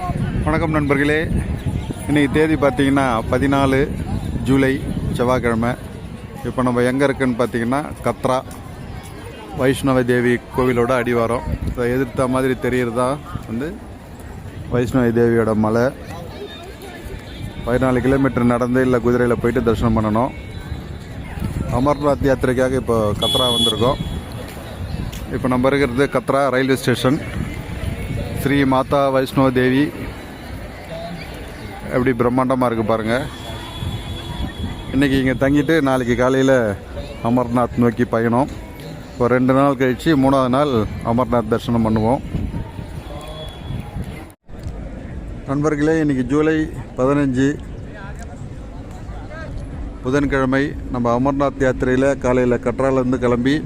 வணக்கம் நண்பர்களே, இன்றைக்கி தேதி பார்த்திங்கன்னா 14 ஜூலை செவ்வாய்க்கிழமை. இப்போ நம்ம எங்கே இருக்குன்னு பார்த்திங்கன்னா கத்ரா வைஷ்ணவ தேவி கோவிலோட அடிவாரம். இதை எதிர்த்த மாதிரி தெரிகிறதா வைஷ்ணவ தேவியோட மலை. 14 கிலோமீட்டர் நடந்து இல்லை குதிரையில் போயிட்டு தரிசனம் பண்ணணும். அமர்நாத் யாத்திரைக்காக இப்போ கத்ரா வந்திருக்கோம். இப்போ நம்ம இருக்கிறது கத்ரா ரயில்வே ஸ்டேஷன். ஸ்ரீ மாதா வைஷ்ணவ தேவி எப்படி பிரம்மாண்டமாக இருக்குது பாருங்கள். இன்றைக்கி இங்கே தங்கிட்டு நாளைக்கு காலையில் அமர்நாத் நோக்கி பயணம். ஒரு 2 நாள் கழித்து 3ஆவது நாள் அமர்நாத் தரிசனம் பண்ணுவோம். நண்பர்களே, இன்றைக்கி ஜூலை 15 புதன்கிழமை. நம்ம அமர்நாத் யாத்திரையில் காலையில் கட்ராலேருந்து கிளம்பி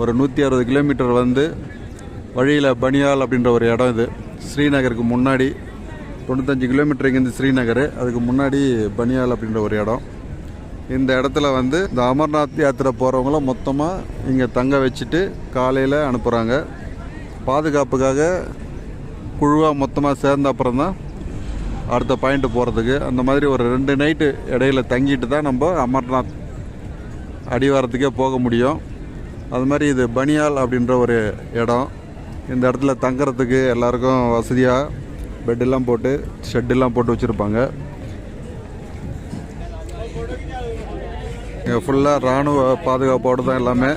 ஒரு 160 கிலோமீட்டர் வந்து வழியில் பனியால் அப்படின்ற ஒரு இடம். இது ஸ்ரீநகருக்கு முன்னாடி 95 கிலோமீட்டர் இங்கேருந்து ஸ்ரீநகர், அதுக்கு முன்னாடி பனியால் அப்படின்ற ஒரு இடம். இந்த இடத்துல இந்த அமர்நாத் யாத்திரை போகிறவங்கள மொத்தமாக இங்கே தங்க வச்சுட்டு காலையில் அனுப்புகிறாங்க. பாதுகாப்புக்காக குழுவாக மொத்தமாக சேர்ந்த அப்புறம் தான் அடுத்த பாயிண்ட்டு போகிறதுக்கு. அந்த மாதிரி ஒரு 2 நைட்டு இடையில தங்கிட்டு தான் நம்ம அமர்நாத் அடிவாரத்துக்கே போக முடியும். அது மாதிரி இது பனியால் அப்படின்ற ஒரு இடம். இந்த இடத்துல தங்குறதுக்கு எல்லாருக்கும் வசதியாக பெட்டெல்லாம் போட்டு ஷெட்டெல்லாம் போட்டு வச்சுருப்பாங்க. இங்கே ஃபுல்லாக இராணுவ பாதுகாப்போடு தான் எல்லாமே.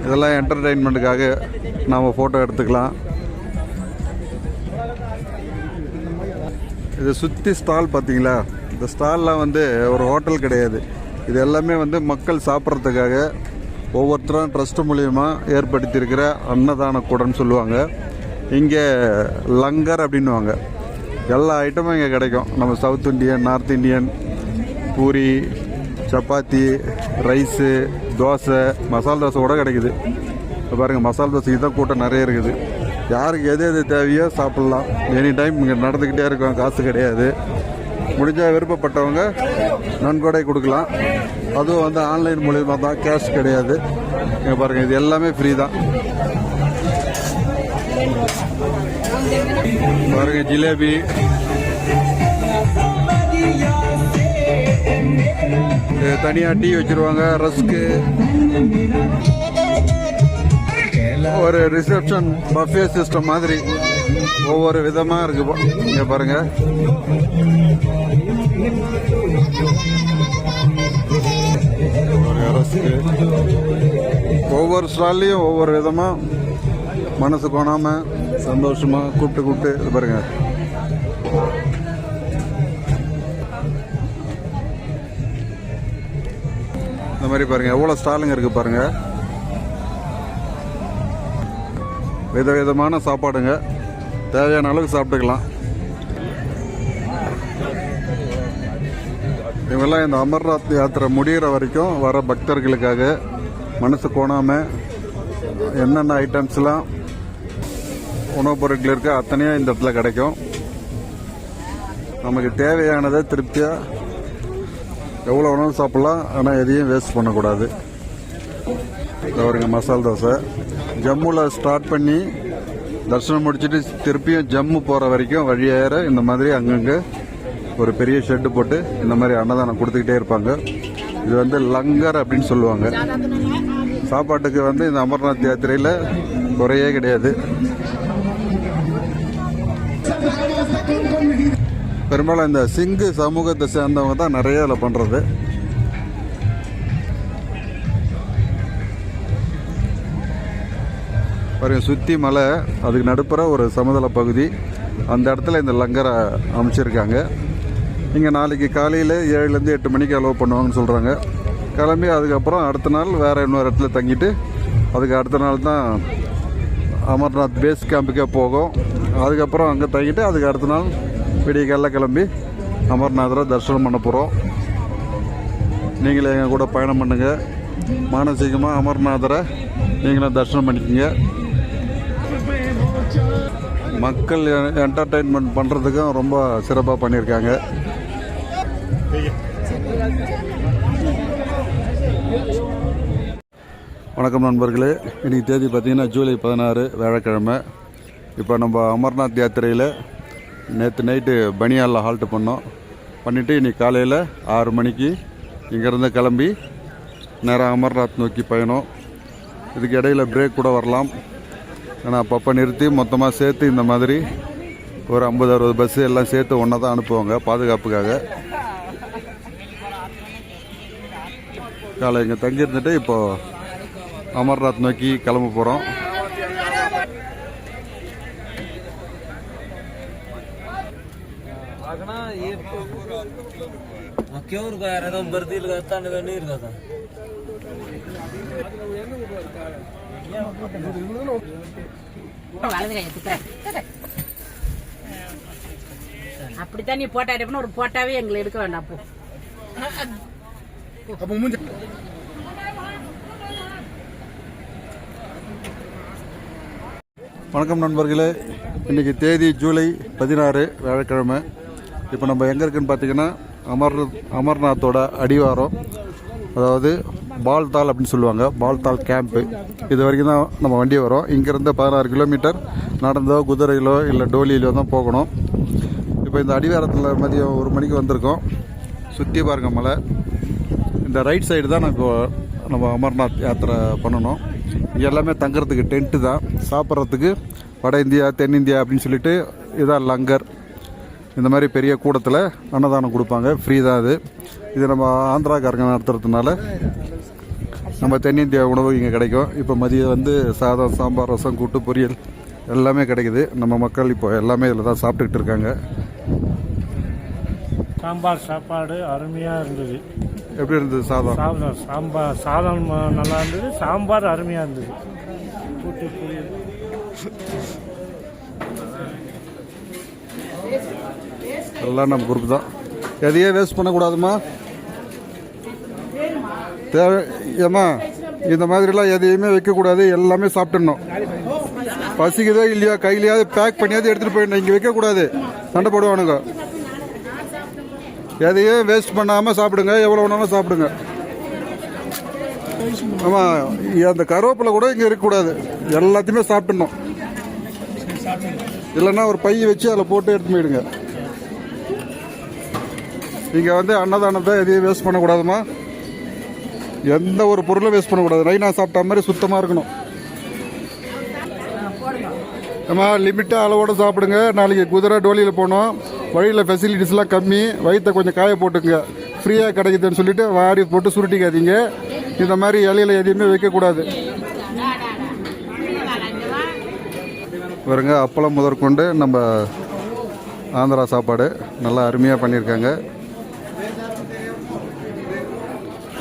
இதெல்லாம் என்டர்டெயின்மெண்ட்டுக்காக நாம் ஃபோட்டோ எடுத்துக்கலாம். இது சுற்றி ஸ்டால் பார்த்தீங்களா? இந்த ஸ்டால்லாம் ஒரு ஹோட்டல் கிடையாது. இது எல்லாமே மக்கள் சாப்பிட்றதுக்காக ஒவ்வொருத்தரும் ட்ரஸ்ட் மூலிமா ஏற்படுத்தியிருக்கிற அன்னதான கூடன்னு சொல்லுவாங்க. இங்கே லங்கர் அப்படின்னுவாங்க. எல்லா ஐட்டமும் இங்கே கிடைக்கும். நம்ம south Indian, north Indian, puri, chapati, rice, dosa, மசால் தோசை கூட கிடைக்குது. இப்போ பாருங்கள், மசால் தோசைக்கு தான் கூட்டம் நிறைய இருக்குது. யாருக்கு எது எது தேவையோ சாப்பிட்லாம். எனி டைம் இங்கே நடந்துக்கிட்டே இருக்கும். காசு கிடையாது. முடிஞ்சால் விருப்பப்பட்டவங்க நன்கொடை கொடுக்கலாம். அதுவும் ஆன்லைன் மூலிமா தான், கேஷ் கிடையாது. இங்கே பாருங்கள், இது எல்லாமே ஃப்ரீ தான். பாருங்கள், ஜிலேபி, தனியாக டீ வச்சுருவாங்க, ரஸ்க்கு, ஒரு ரிசப்ஷன் பஃபே சிஸ்டம் மாதிரி ஒவ்வொரு விதமாக இருக்கு. இங்கே பாருங்க, ஒவ்வொரு ஸ்டால்லையும் ஒவ்வொரு விதமாக மனசு கோணாமல் சந்தோஷமாக கூப்பிட்டு இது பாருங்க. இந்த மாதிரி பாருங்க, எவ்வளோ ஸ்டாலுங்க இருக்குது பாருங்க. விதவிதமான சாப்பாடுங்க, தேவையான அளவுக்கு சாப்பிட்டுக்கலாம். இவங்கெல்லாம் இந்த அமர்நாத் யாத்திரை முடிகிற வரைக்கும் வர பக்தர்களுக்காக மனசு கோணாமல் என்னென்ன ஐட்டம்ஸ்லாம் உணவுப் பொருட்கள் இருக்குது அத்தனையும் இந்த இடத்துல கிடைக்கும். நமக்கு தேவையானதை திருப்தியாக எவ்வளோ உணவு சாப்பிட்லாம், ஆனால் எதையும் வேஸ்ட் பண்ணக்கூடாது. அவருங்க மசால் தோசை. ஜம்முவில் ஸ்டார்ட் பண்ணி தரிசனம் முடிச்சுட்டு திருப்பியும் ஜம்மு போகிற வரைக்கும் வழியேற இந்த மாதிரி அங்கங்கே ஒரு பெரிய ஷெட்டு போட்டு இந்த மாதிரி அன்னதானம் கொடுத்துக்கிட்டே இருப்பாங்க. இது லங்கர் அப்படின்னு சொல்லுவாங்க. சாப்பாட்டுக்கு இந்த அமர்நாத் யாத்திரையில் குறையே கிடையாது. பெரும்பாலும் இந்த சிங்கு சமூகத்தை சேர்ந்தவங்க தான் நிறைய இதில் பண்ணுறது. பாருங்க, சுற்றி மலை, அதுக்கு நடுப்புற ஒரு சமதள பகுதி. அந்த இடத்துல இந்த லங்கரை அமைச்சிருக்காங்க. இங்கே நாளைக்கு காலையில் 7லேருந்து 8 மணிக்கு அலோவ் பண்ணுவாங்கன்னு சொல்கிறாங்க. கிளம்பி அதுக்கப்புறம் அடுத்த நாள் வேறு இன்னொரு இடத்துல தங்கிட்டு அதுக்கு அடுத்த நாள் தான் அமர்நாத் பேஸ் கேம்புக்கே போகும். அதுக்கப்புறம் அங்கே தங்கிட்டு அதுக்கு அடுத்த நாள் விடிய காலைல கிளம்பி அமர்நாதரை தரிசனம் பண்ண போகிறோம். நீங்களே எங்கள் கூட பயணம் பண்ணுங்கள். மானசீகமாக அமர்நாதரை நீங்களும் தரிசனம் பண்ணிக்கோங்க. மக்கள் என்டர்டெயின்மெண்ட் பண்ணுறதுக்கும் ரொம்ப சிறப்பாக பண்ணியிருக்காங்க. வணக்கம் நண்பர்களே, இன்றைக்கி தேதி பார்த்திங்கன்னா ஜூலை 16 வியாழக்கிழமை. இப்போ நம்ம அமர்நாத் யாத்திரையில் நேற்று நைட்டு பனியாலில் ஹால்ட்டு பண்ணோம். பண்ணிவிட்டு இன்றைக்கி காலையில் 6 மணிக்கு இங்கேருந்து கிளம்பி நேராக அமர்நாத் நோக்கி பயணம். இதுக்கு இடையில் பிரேக் கூட வரலாம். ஏன்னா அப்பப்போ நிறுத்தி மொத்தமாக சேர்த்து இந்த மாதிரி ஒரு 50-60 பஸ்ஸு எல்லாம் சேர்த்து ஒன்றா தான் அனுப்புவாங்க பாதுகாப்புக்காக. காலை இங்கே தங்கியிருந்துட்டு இப்போது அமர்நாத் நோக்கி கிளம்ப போகிறோம். क्यों रुका यार एकदम बर्दील का ताने का नहीं रुका था அப்படித்தான் நீ போட்டா எடுப்பணும். ஒரு போட்டாவே எங்களை எடுக்க வேண்டாம். அப்போ வணக்கம் நண்பர்களே, இன்றைக்கி தேதி ஜூலை 16 வியாழக்கிழமை. இப்போ நம்ம எங்கே இருக்குன்னு பார்த்தீங்கன்னா அமர்நாத்தோட அடிவாரம், அதாவது பால்தால் அப்படின்னு சொல்லுவாங்க, பால்தால் கேம்ப்பு. இது வரைக்கும் தான் நம்ம வண்டி வரும். இங்கேருந்து 16 கிலோமீட்டர் நடந்தோ குதிரையிலோ இல்லை டோலியிலோ தான் போகணும். இப்போ இந்த அடிவாரத்தில் மதியம் 1 மணிக்கு வந்திருக்கோம். சுற்றி பாருங்க மலை. இந்த ரைட் சைடு தான் நம்ம அமர்நாத் யாத்திரை பண்ணணும். இங்கே எல்லாமே தங்குறதுக்கு டென்ட்டு தான். சாப்பிட்றதுக்கு வட இந்தியா தென்னிந்தியா அப்படின்னு சொல்லிட்டு இதான் லங்கர். இந்த மாதிரி பெரிய கூடத்தில் அன்னதானம் கொடுப்பாங்க, ஃப்ரீ தான் அது. இது நம்ம ஆந்திராக்காரங்க நடத்துறதுனால நம்ம தென்னிந்தியா உணவு இங்கே கிடைக்கும். இப்போ மதியம் வந்து சாதம், சாம்பார், ரசம், கூட்டு, பொரியல் எல்லாமே கிடைக்குது. நம்ம மக்கள் இப்போ எல்லாமே இதில் தான் சாப்பிட்டுக்கிட்டு இருக்காங்க. சாம்பார் சாப்பாடு அருமையாக இருந்தது. எப்படி இருந்தது சாதம்? சாதம் நல்லா இருந்தது. சாம்பார் அருமையாக இருந்தது. கூட்டு பொரியல் எல்லாம் நம்ம குரூப் தான். எதையே வேஸ்ட் பண்ணக்கூடாதுமா. தேவை ஏம்மா, இந்த மாதிரிலாம் எதையுமே வைக்கக்கூடாது. எல்லாமே சாப்பிட்டுடணும். பசிக்குதோ இல்லையோ கையிலையாவது பேக் பண்ணியாவது எடுத்துகிட்டு போயிடணும். இங்கே வைக்கக்கூடாது, சண்டை போடுவானுங்க. எதையும் வேஸ்ட் பண்ணாமல் சாப்பிடுங்க, எவ்வளோ வேணாலும் சாப்பிடுங்க. ஆமாம், அந்த கருவேப்பிலை கூட இங்கே இருக்கக்கூடாது. எல்லாத்தையுமே சாப்பிட்டுடணும். இல்லைன்னா ஒரு பை வச்சு அதில் போட்டு எடுத்து போயிடுங்க. இங்கே வந்து அன்னதானத்தை எதையும் வேஸ்ட் பண்ணக்கூடாதுமா. எந்த ஒரு பொருளும் வேஸ்ட் பண்ணக்கூடாது. ரைனா சாப்பிட்ட மாதிரி சுத்தமாக இருக்கணும். ஆமா, லிமிட்டாக அளவோடு சாப்பிடுங்க. நாளைக்கு குதிரை டோலியில் போனோம். வழியில் ஃபெசிலிட்டிஸ்லாம் கம்மி. வயிற்றை கொஞ்சம் காய போட்டுங்க. ஃப்ரீயாக கிடைக்குதுன்னு சொல்லிட்டு வாரி போட்டு சுருட்டிக்காதீங்க. இந்த மாதிரி இலையில எதையுமே வைக்கக்கூடாது. பாருங்க, அப்பளம் முதற்கொண்டு நம்ம ஆந்திரா சாப்பாடு நல்லா அருமையாக பண்ணியிருக்காங்க.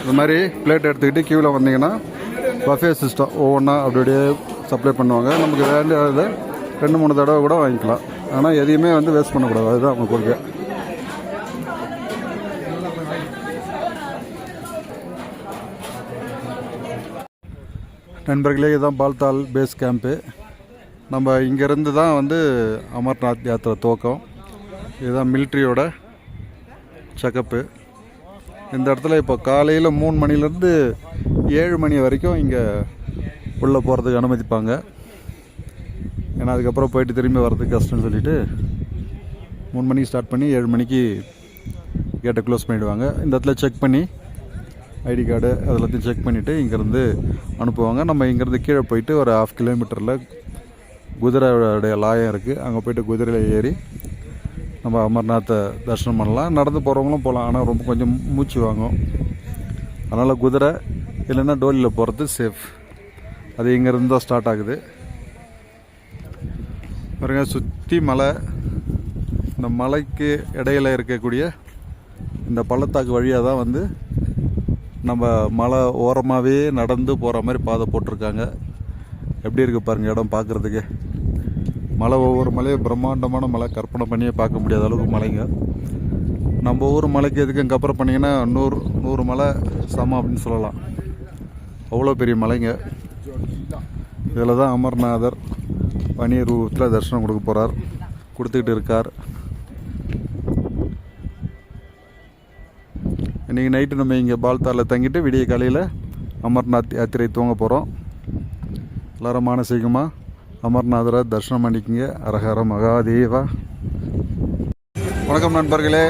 இந்த மாதிரி பிளேட் எடுத்துக்கிட்டு கியூவில் வந்தீங்கன்னா பஃபே சிஸ்டம் ஒவ்வொன்றா அப்படியே சப்ளை பண்ணுவாங்க. நமக்கு வேண்டியதை 2-3 தடவை கூட வாங்கிக்கலாம். ஆனால் எதையுமே வந்து வேஸ்ட் பண்ணக்கூடாது. அதுதான் அவங்க கொள்கை. நண்பர்களே, இதுதான் பால்தால் பேஸ் கேம்ப்பு. நம்ம இங்கேருந்து தான் வந்து அமர்நாத் யாத்திரை துவக்கம். இதுதான் மிலிட்ரியோட செக்கப்பு. இந்த இடத்துல இப்போ காலையில் 3 மணிலேருந்து 7 மணி வரைக்கும் இங்கே உள்ளே போகிறதுக்கு அனுமதிப்பாங்க. ஏன்னா அதுக்கப்புறம் போயிட்டு திரும்பி வர்றதுக்கு கஷ்டம்னு சொல்லிவிட்டு 3 மணிக்கு ஸ்டார்ட் பண்ணி 7 மணிக்கு கேட்டை க்ளோஸ் பண்ணிவிடுவாங்க. இந்த இடத்துல செக் பண்ணி ஐடி கார்டு அதெல்லாத்தையும் செக் பண்ணிவிட்டு இங்கேருந்து அனுப்புவாங்க. நம்ம இங்கேருந்து கீழே போயிட்டு ஒரு 1/2 கிலோமீட்டரில் குதிரையோடைய லாயம் இருக்குது. அங்கே போய்ட்டு குதிரையில் ஏறி நம்ம அமர்நாத்தை தரிசனம் பண்ணலாம். நடந்து போகிறவங்களும் போகலாம். ஆனால் ரொம்ப கொஞ்சம் மூச்சு வாங்கும். அதனால் குதிரை இல்லைன்னா டோலியில் போகிறது சேஃப். அது இங்கேருந்து தான் ஸ்டார்ட் ஆகுது. பாருங்க, சுற்றி மலை. இந்த மலைக்கு இடையில் இருக்கக்கூடிய இந்த பள்ளத்தாக்கு வழியாக தான் வந்து நம்ம மலை ஓரமாகவே நடந்து போகிற மாதிரி பாதை போட்டிருக்காங்க. எப்படி இருக்குது பாருங்கள் இடம் பார்க்குறதுக்கு. மலை, ஒவ்வொரு மலையும் பிரம்மாண்டமான மலை. கற்பனை பண்ணியே பார்க்க முடியாத அளவுக்கு மலைங்க. நம்ம ஊர் மலைக்கு எதுக்கும் கம்பேர் பண்ணிங்கன்னா 100 மலை சமம் அப்படின்னு சொல்லலாம். அவ்வளோ பெரிய மலைங்க. இதில் தான் அமர்நாதர் பனி ரூபத்தில் தரிசனம் கொடுக்க போகிறார், கொடுத்துக்கிட்டு இருக்கார். இன்றைக்கி நைட்டு நம்ம இங்கே பால்தாலில் தங்கிட்டு விடிய காலையில் அமர்நாத் யாத்திரை துவங்க போகிறோம். எல்லோரும் மானசீகமாக அமர்நாதரை தரிசனம் பண்ணிக்கிங்க. அரஹர மகாதேவா. வணக்கம் நண்பர்களே,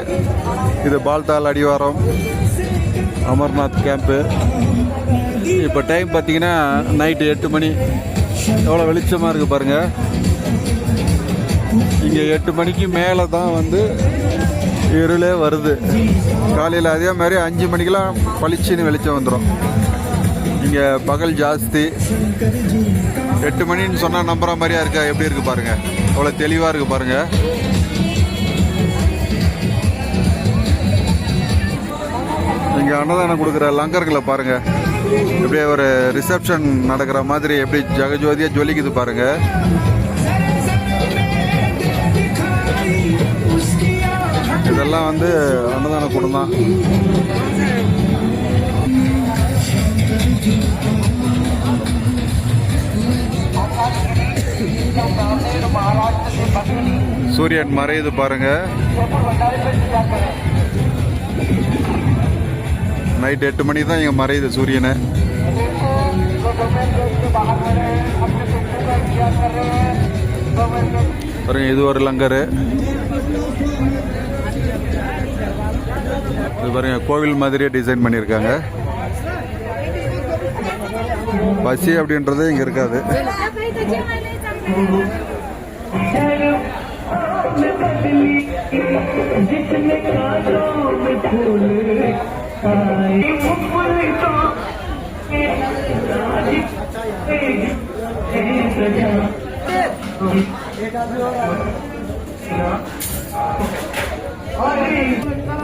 இது பால்தால் அடிவாரம் அமர்நாத் கேம்ப்பு. இப்போ டைம் பார்த்தீங்கன்னா நைட்டு 8 மணி. எவ்வளோ வெளிச்சமாக இருக்குது பாருங்கள். இங்கே 8 மணிக்கு மேலே தான் வந்து இருளே வருது. காலையில் அதே மாதிரி 5 மணிக்கெலாம் பளிச்சுன்னு வெளிச்சம் வந்துடும். இங்கே பகல் ஜாஸ்தி. 8 மணின்னு சொன்னால் நம்புகிற மாதிரியா இருக்கா? எப்படி இருக்குது பாருங்கள், அவ்வளோ தெளிவாக இருக்குது பாருங்கள். இங்கே அன்னதானம் கொடுக்குற லங்கர்களை பாருங்கள், எப்படியே ஒரு ரிசப்ஷன் நடக்கிற மாதிரி எப்படி ஜகஜோதியாக ஜொலிக்குது பாருங்கள். இதெல்லாம் வந்து அன்னதான கூடம் தான். சூரியன் மறையுது பாருங்க. நைட் 8 மணி தான் இங்க மறையுது சூரியனை. பாருங்க, இது ஒரு லங்கரு. இது பாருங்க, கோவில் மாதிரியே டிசைன் பண்ணியிருக்காங்க. பசி அப்படின்றது இங்க இருக்காது.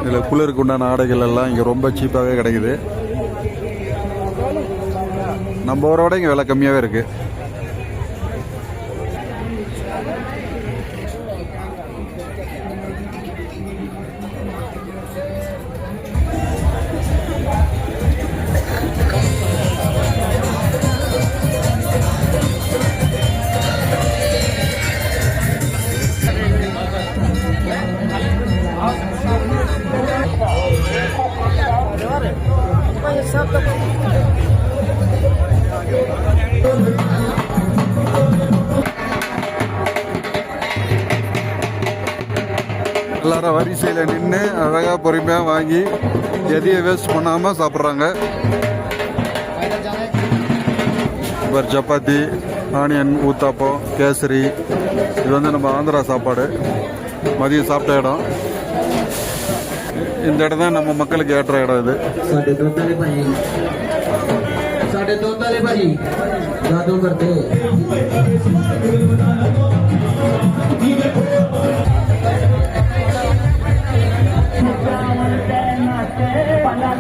இதில் குளிருக்கு உண்டான ஆடைகள் எல்லாம் இங்கே ரொம்ப சீப்பாகவே கிடைக்குது. நம்ம ஊரோட இங்கே விலை கம்மியாகவே இருக்கு. எல்லாரும் வரிசையில் நின்று அழகாக பொறுமையாக வாங்கி எதையும் வேஸ்ட் பண்ணாமல் சாப்பிட்றாங்க. இப்போ சப்பாத்தி, ஆனியன் ஊத்தாப்பம், கேசரி, இது வந்து நம்ம ஆந்திரா சாப்பாடு. மதியம் சாப்பிட்ட இடம் இந்த இடம் தான், நம்ம மக்களுக்கு ஏற்ற இடம் இது.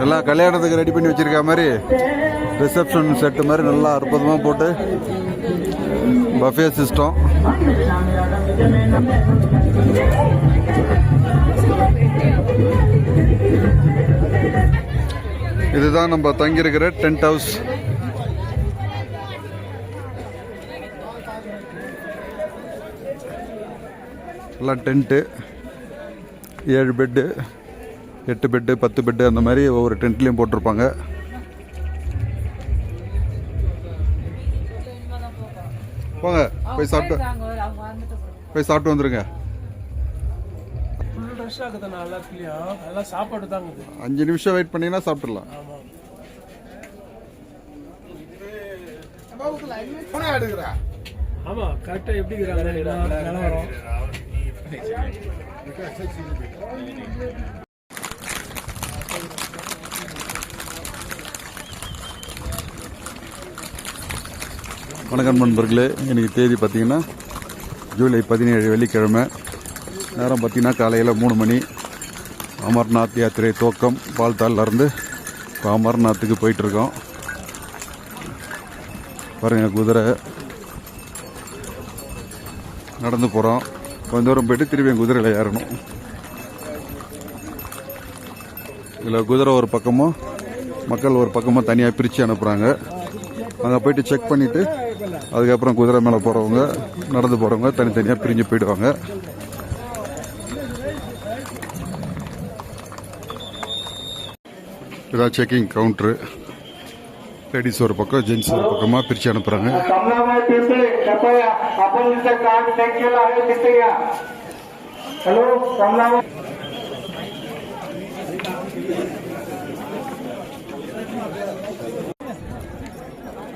எல்லாம் கல்யாணத்துக்கு ரெடி பண்ணி வச்சிருக்க மாதிரி ரிசப்ஷன் செட்டு மாதிரி நல்லா அற்புதமாக போட்டு பஃபே சிஸ்டம். இதுதான் நம்ம தங்கியிருக்கிற டென்ட் ஹவுஸ். எல்லாம் டென்ட்டு, 7 பெட்டு, 8 பெட்டு, 10 பெட்டு, அந்த மாதிரி ஒவ்வொரு டென்ட்லேயும் போட்டிருப்பாங்க. போங்க, போய் சாப்பிட்டு வந்துருங்க. 5 நிமிஷம் வெயிட் பண்ணீங்கன்னா சாப்பிட்டுலாம். ஆமா, கரெக்டா எப்படி நிலவரம். வணக்கம் நண்பர்களே, இன்னைக்கு தேதி பார்த்தீங்கன்னா ஜூலை 17 வெள்ளிக்கிழமை. நேரம் பார்த்தீங்கன்னா காலையில் 3 மணி. அமர்நாத் யாத்திரை துவக்கம். பால்தால்லேருந்து இப்போ அமர்நாத்துக்கு போயிட்டுருக்கோம். பாருங்கள், குதிரை நடந்து போகிறோம். கொஞ்சம் தூரம் போயிட்டு திரும்பி குதிரையில் ஏறணும். இதில் குதிரை ஒரு பக்கமும் மக்கள் ஒரு பக்கமும் தனியாக பிரித்து அனுப்புகிறாங்க. அங்கே போயிட்டு செக் பண்ணிவிட்டு அதுக்கப்புறம் குதிரை மேலே போகிறவங்க, நடந்து போகிறவங்க தனித்தனியாக பிரிஞ்சு போயிடுவாங்க. இதான் செக்கிங் கவுண்ட்ரு. லேடிஸ் ஒரு பக்கம் ஜென்ட்ஸ் ஒரு பக்கமாக பிரித்து அனுப்புகிறாங்க. कमलाबाई पिंपळे कृपया आपण जिथे कार्ड चेक केलं आहे तिथे या. हॅलो कमलाबाई.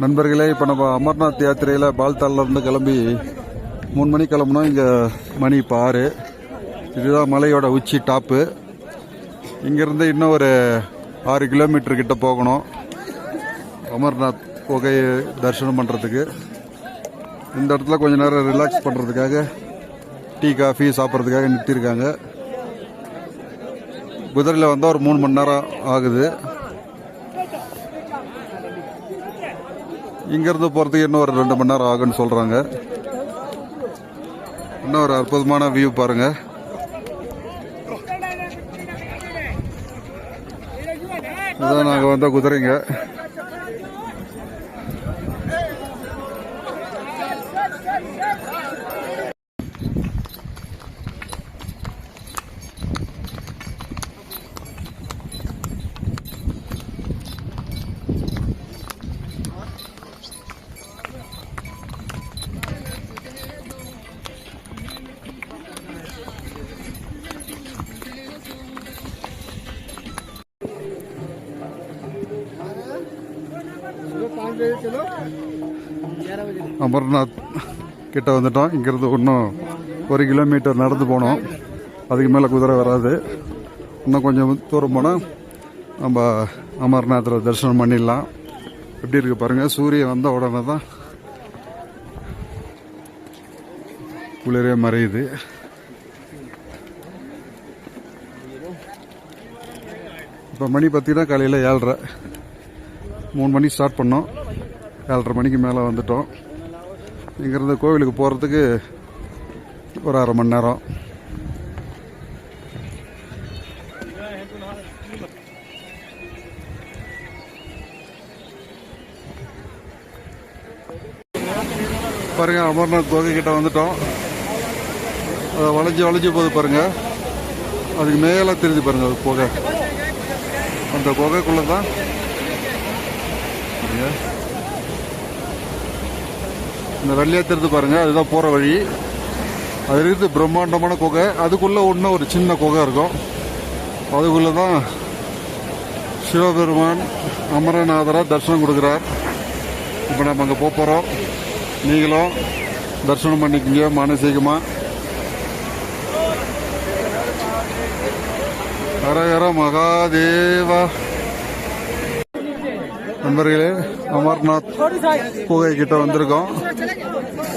நண்பர்களே, இப்போ நம்ம அமர்நாத் யாத்திரையில் பால்தாலிருந்து கிளம்பி 3 மணி கிளம்புனோம். இங்கே மணி இப்போ 6. இதுதான் மலையோட உச்சி டாப்பு. இங்கேருந்து இன்னும் ஒரு 6 கிலோமீட்டர் கிட்ட போகணும் அமர்நாத் குகையை தரிசனம் பண்ணுறதுக்கு. இந்த இடத்துல கொஞ்ச நேரம் ரிலாக்ஸ் பண்ணுறதுக்காக டீ காஃபி சாப்பிட்றதுக்காக நிறுத்தியிருக்காங்க. குதிரையில் வந்தால் ஒரு 3 மணி நேரம் ஆகுது. இங்கேருந்து போகிறதுக்கு இன்னும் ஒரு 2 மணி நேரம் ஆகுன்னு சொல்கிறாங்க. இன்னும் ஒரு அற்புதமான வியூ பாருங்கள். இதுதான் நாங்கள் வந்த குதிரைங்க. அமர்நாத் கிட்ட வந்துட்டோம். இங்கிருந்து இன்னும் 1 கிலோமீட்டர் நடந்து போனோம். அதுக்கு மேலே குதிரை வராது. இன்னும் கொஞ்சம் தூரம் போனால் நம்ம அமர்நாத்தில் தரிசனம் பண்ணிடலாம். எப்படி இருக்கு பாருங்கள். சூரியன் வந்த உடனே தான் குளிரே மறையுது. இப்போ மணி பார்த்தீங்கன்னா காலையில் 7:30. 3 மணிக்கு ஸ்டார்ட் பண்ணோம். 7:30 மணிக்கு மேலே வந்துட்டோம். இங்கேருந்து கோவிலுக்கு போகிறதுக்கு ஒரு 1/2 மணி நேரம். பாருங்க, அமர்நாத் குகை கிட்ட வந்துட்டோம். அதை வளைஞ்சு போகுது பாருங்க. அதுக்கு மேலே தெரிஞ்சு பாருங்க அது குகை. அந்த குகைக்குள்ள தான் இந்த வெள்ளையா தெரிஞ்சு பாருங்க. அதுதான் போற வழி. அது இருந்து பிரம்மாண்டமான குகை. அதுக்குள்ள ஒன்றும் ஒரு சின்ன குகை இருக்கும். அதுக்குள்ளதான் சிவபெருமான் அமரநாதரா தரிசனம் கொடுக்குறார். இப்போ நம்ம அங்கே போகிறோம். நீங்களும் தரிசனம் பண்ணிக்கோங்க மானசீகமா. ஹரஹர மகாதேவா. நண்பர்களே, அமர்நாத் குகை கிட்ட வந்திருக்கோம்.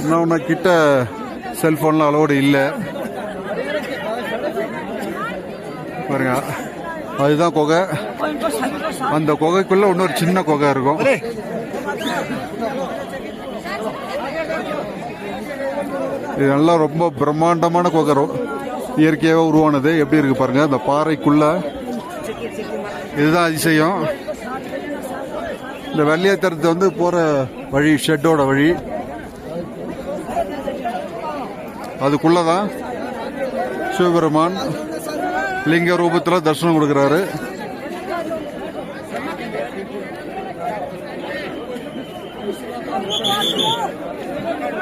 இன்னொன்று கிட்ட செல்போன்லாம் அலோடு இல்லை பாருங்க. அதுதான் குகை. அந்த குகைக்குள்ள இன்னொரு சின்ன குகை இருக்கும். இது நல்லா ரொம்ப பிரம்மாண்டமான குகை. இயற்கையாக உருவானது. எப்படி இருக்கு பாருங்க. அந்த பாறைக்குள்ள இதுதான் அதிசயம். இந்த வெள்ளையத்தரத்து வந்து போற வழி ஷெட்டோட வழி. அதுக்குள்ளதான் சிவபெருமான் லிங்க ரூபத்தில் தரிசனம் கொடுக்கிறாரு.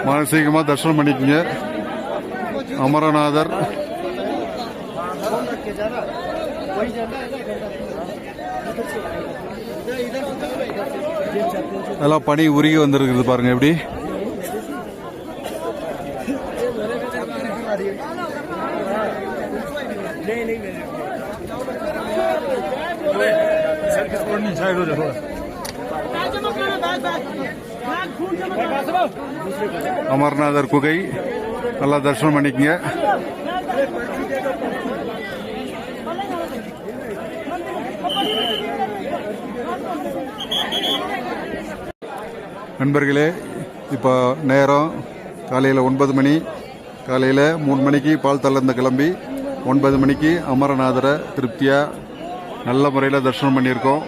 மானசீகமா தரிசனம் பண்ணிக்கங்க. அமரநாதர் எல்லாம் பனி உருகி வந்திருக்குது பாருங்க. எப்படி அமர்நாதர் குகை நல்லா தரிசனம் பண்ணிக்கங்க. நண்பர்களே, இப்போ நேரம் காலையில் 9 மணி. காலையில் 3 மணிக்கு பால்தாலிருந்து கிளம்பி 9 மணிக்கு அமரநாதரை திருப்தியாக நல்ல முறையில் தரிசனம் பண்ணியிருக்கோம்.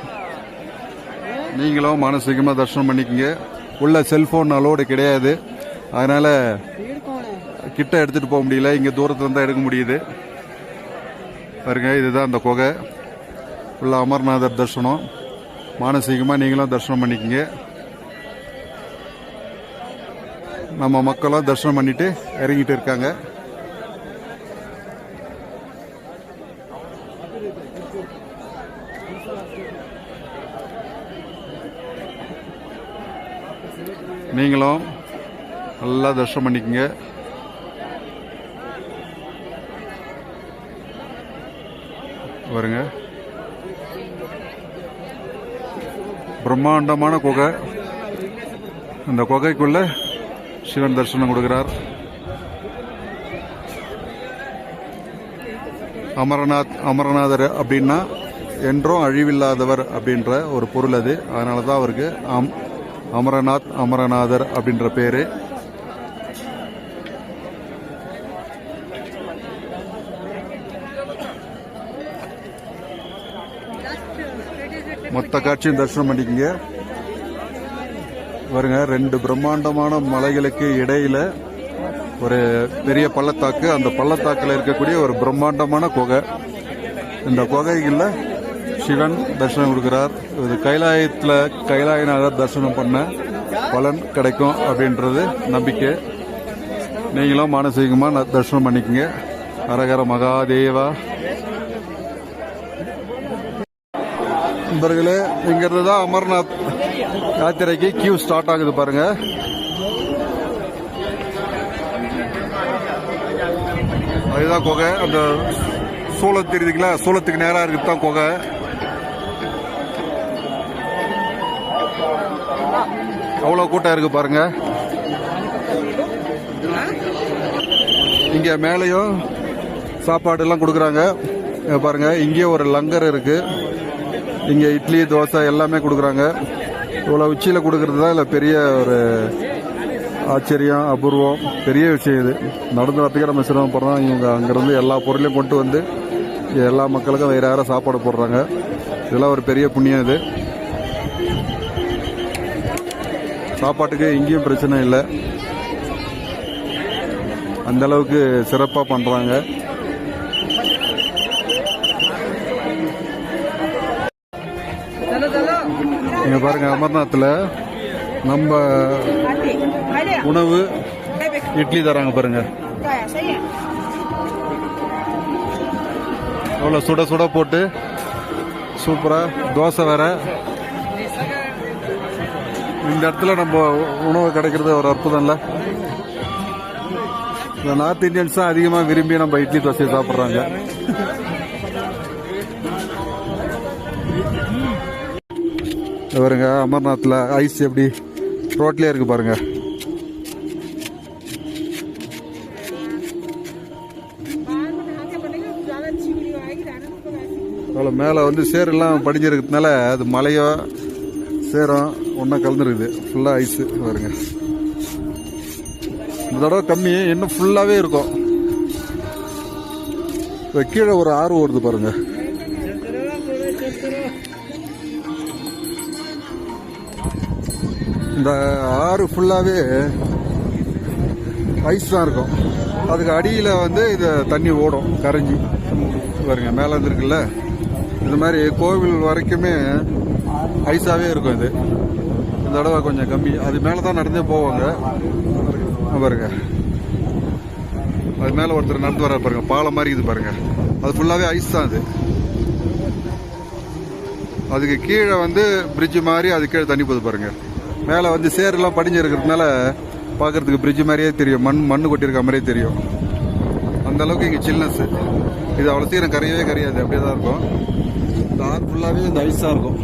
நீங்களும் மானசீகமாக தரிசனம் பண்ணிக்கோங்க. உள்ள செல்ஃபோன் அலோடு கிடையாது. அதனால் கிட்ட எடுத்துகிட்டு போக முடியல. இங்கே தூரத்தில் தான் எடுக்க முடியுது பாருங்க. இதுதான் அந்த குகை. உள்ள அமர்நாதர் தரிசனம். மானசீகமாக நீங்களும் தரிசனம் பண்ணிக்கங்க. நம்ம மக்களும் தரிசனம் பண்ணிட்டு இறங்கிட்டு இருக்காங்க. நீங்களும் நல்லா தரிசனம் பண்ணிக்கங்க. பாருங்க, பிரம்மாண்டமான குகை. அந்த குகைக்குள்ள சிவன் தரிசனம் கொடுக்கிறார். அமரநாதர் அப்படின்னா என்றும் அழிவில்லாதவர் அப்படின்ற ஒரு பொருள் அது. அதனால தான் அவருக்கு அமரநாதர் அப்படின்ற பேரு. மொத்த காட்சியும் தரிசனம் பண்ணிக்கங்க. பாருங்க, 2 பிரம்மாண்டமான மலைகளுக்கு இடையில ஒரு பெரிய பள்ளத்தாக்கு. அந்த பள்ளத்தாக்கில் இருக்கக்கூடிய ஒரு பிரம்மாண்டமான குகை. இந்த குகையில் சிவன் தரிசனம் கொடுக்கிறார். இது கைலாயநாதர் தரிசனம் பண்ண பலன் கிடைக்கும் அப்படின்றது நம்பிக்கை. நீங்களும் மானசீகமாக தரிசனம் பண்ணிக்கங்க. ஹரஹர மகாதேவா. நண்பர்களே, இங்கிருந்து தான் அமர்நாத் யாத்திரைக்கு கியூ ஸ்டார்ட் ஆகுது பாருங்க. அதுதான் குகை. அந்த சூளம் தெரியுதுங்களா, சூளத்துக்கு நேராக இருக்குது தான் குகை. அவ்வளோ கூட்டம் இருக்கு பாருங்க. இங்க மேலேயும் சாப்பாடு எல்லாம் கொடுக்குறாங்க பாருங்க. இங்கே ஒரு லங்கர் இருக்கு. இங்கே இட்லி தோசை எல்லாமே கொடுக்குறாங்க. இவ்வளோ உச்சியில் கொடுக்கறது தான் இல்லை பெரிய ஒரு ஆச்சரியம், அபூர்வம், பெரிய விஷயம். இது நடந்து வரத்துக்கே நம்ம சிரமப்படுறோம். இவங்க அங்கேருந்து எல்லா பொருளையும் கொண்டு வந்து எல்லா மக்களுக்கும் வேறு யாரும் சாப்பாடு போடுறாங்க. இதெல்லாம் ஒரு பெரிய புண்ணியம். இது சாப்பாட்டுக்கு எங்கேயும் பிரச்சனை இல்லை. அந்த அளவுக்கு சிறப்பாக பண்ணுறாங்க. இங்க பாருங்க, அமர்நாத்தில் நம்ம உணவு இட்லி தராங்க பாருங்க. அவ்வளோ சுட சுட போட்டு சூப்பரா தோசை வேற. இந்த இடத்துல நம்ம உணவு கிடைக்கிறது ஒரு அற்புதம் இல்லை. இந்த நார்த் இந்தியன்ஸ் தான் அதிகமாக விரும்பி நம்ம இட்லி தோசையை சாப்பிட்றாங்க. பாருங்க, அமர்நாத்தில் ஐஸ் எப்படி ரோட்லேயே இருக்கு பாருங்க. அவ்வளோ மேலே வந்து சேரெல்லாம் படிஞ்சிருக்கிறதுனால அது மலையோ சேரம் ஒன்றா கலந்துருக்குது. ஃபுல்லாக ஐஸு பாருங்க. இந்த தடவை கம்மி, இன்னும் ஃபுல்லாகவே இருக்கும். கீழே ஒரு ஆறு ஓடுது பாருங்க. இந்த ஆறு ஃபுல்லாகவே ஐஸ் தான் இருக்கும். அதுக்கு அடியில் வந்து இது தண்ணி ஓடும் கரைஞ்சி பாருங்க. மேலே வந்துருக்குல்ல, இந்த மாதிரி கோவில் வரைக்குமே ஐஸாகவே இருக்கும். இது இந்த தடவை கொஞ்சம் கம்மி. அது மேலே தான் நடந்தே போவாங்க பாருங்க. அது மேலே ஒருத்தர் நடந்து வர பாருங்க, பாலம் மாதிரி இது பாருங்க. அது ஃபுல்லாகவே ஐஸ் தான். அது அதுக்கு கீழே வந்து பிரிட்ஜ் மாதிரி அது கீழே தண்ணி போகுது பாருங்க. மேலே வந்து சேரெல்லாம் படிஞ்சு இருக்கிறதுனால பார்க்கறதுக்கு பிரிட்ஜ் மாதிரியே தெரியும். மண்ணு கொட்டியிருக்க மாதிரியே தெரியும். அந்த அளவுக்கு இங்கே சில்னஸ். இது அவ்வளோ சீக்கிரம் கரையவே கரையாது, அப்படியே தான் இருக்கும். இந்த ஆறு ஃபுல்லாகவே இந்த ஐஸாக இருக்கும்.